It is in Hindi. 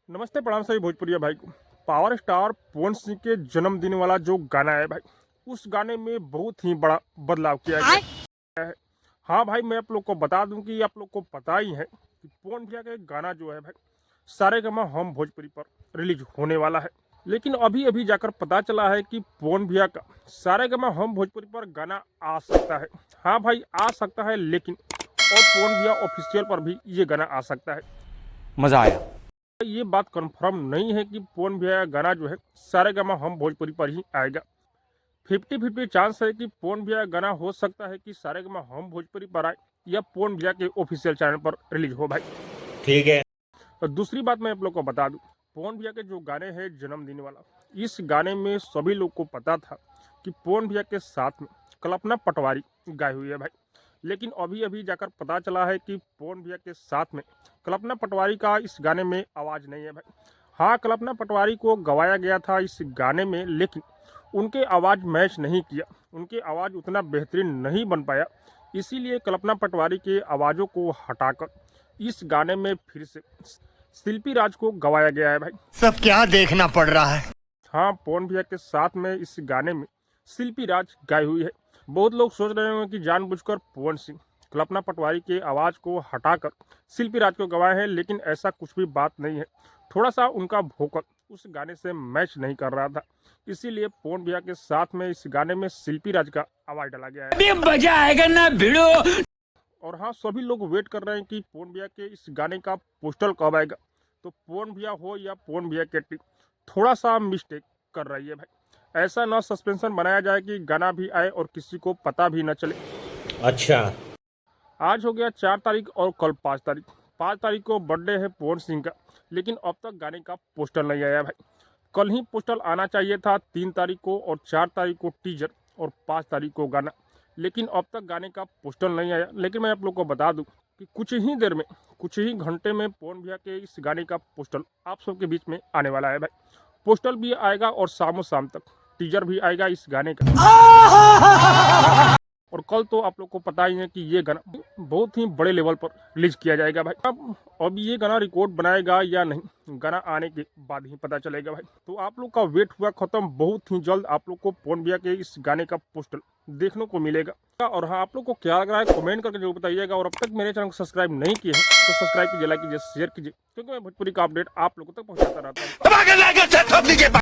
नमस्ते प्रणाम सभी भोजपुरिया भाई को। पावर स्टार पवन सिंह के जन्मदिन वाला जो गाना है भाई, उस गाने में बहुत ही बड़ा बदलाव किया गया है। हाँ भाई, मैं आप लोग को बता दूं कि आप लोग को पता ही है कि पवन भैया का गाना जो है भाई, सारेगामा हम भोजपुरी पर रिलीज होने वाला है। लेकिन अभी अभी जाकर पता चला है कि पवन भैया का सारेगामा हम भोजपुरी पर गाना आ सकता है। हाँ भाई, आ सकता है, लेकिन और पवन भैया ऑफिशियल पर भी ये गाना आ सकता है। मजा आया। ये बात कंफर्म नहीं है कि पवन भैया का गाना जो है सारेगामा हम भोजपुरी पर ही आएगा। 50-50 चांस है कि पवन भैया का गाना हो सकता है कि सारेगामा हम भोजपुरी पर आए या पवन भैया के ऑफिशियल चैनल पर रिलीज हो भाई। ठीक है। और दूसरी बात मैं आप लोग को बता दूं, पवन भैया के जो गाने हैं जन्मदिन वाला, इस गाने में सभी लोग को पता था कि पवन भैया के साथ में कल्पना पटवारी गाई हुई है भाई। लेकिन अभी अभी जाकर पता चला है कि पवन भैया के साथ में कल्पना पटवारी का इस गाने में आवाज़ नहीं है भाई। हाँ, कल्पना पटवारी को गवाया गया था इस गाने में, लेकिन उनके आवाज़ मैच नहीं किया, उनकी आवाज़ उतना बेहतरीन नहीं बन पाया। इसीलिए कल्पना पटवारी के आवाज़ों को हटाकर इस गाने में फिर से शिल्पी राज को गवाया गया है भाई। सब क्या देखना पड़ रहा है। हाँ, पवन भैया के साथ में इस गाने में शिल्पी राज गाई हुई है। बहुत लोग सोच रहे होंगे कि जानबूझकर पवन सिंह कल्पना पटवारी के आवाज़ को हटाकर शिल्पी राज को गवाए हैं, लेकिन ऐसा कुछ भी बात नहीं है। थोड़ा सा उनका वोकल उस गाने से मैच नहीं कर रहा था, इसीलिए पवन भैया के साथ में इस गाने में शिल्पी राज का आवाज़ डाला गया है। मजा आएगा ना भिड़ो। और हाँ, सभी लोग वेट कर रहे हैं कि पवन भैया के इस गाने का पोस्टर कब आएगा। तो पवन भैया हो या पवन भैया के टीम थोड़ा सा मिस्टेक कर रही है भाई। ऐसा ना सस्पेंशन बनाया जाए कि गाना भी आए और किसी को पता भी न चले। अच्छा, आज हो गया 4 तारीख और कल 5 तारीख। 5 तारीख को बर्थडे है पवन सिंह का, लेकिन अब तक गाने का पोस्टर नहीं आया भाई। कल ही पोस्टर आना चाहिए था 3 तारीख को, और 4 तारीख को टीजर और 5 तारीख को गाना, लेकिन अब तक गाने का पोस्टर नहीं आया। लेकिन मैं आप लोग को बता दूं कि कुछ ही देर में, कुछ ही घंटे में पवन भैया के इस गाने का पोस्टर आप सबके बीच में आने वाला है भाई। पोस्टर भी आएगा और शाम तक टीजर भी आएगा इस गाने का। और कल तो आप लोग को पता ही है कि ये गाना बहुत ही बड़े लेवल पर रिलीज किया जाएगा भाई। अब ये गाना रिकॉर्ड बनाएगा या नहीं, गाना आने के बाद ही पता चलेगा भाई। तो आप लोग का वेट हुआ खत्म। बहुत ही जल्द आप लोग को पवन भैया के इस गाने का पोस्टर देखने को मिलेगा। और हाँ, आप लोग को क्या लग रहा है कमेंट करके जरूर बताइएगा। और अब तक मेरे चैनल को सब्सक्राइब नहीं किए हैं तो सब्सक्राइब कीजिए, लाइक कीजिए, शेयर कीजिए, क्योंकि मैं भोजपुरी का अपडेट आप लोगों तक पहुँचाता रहता हूँ।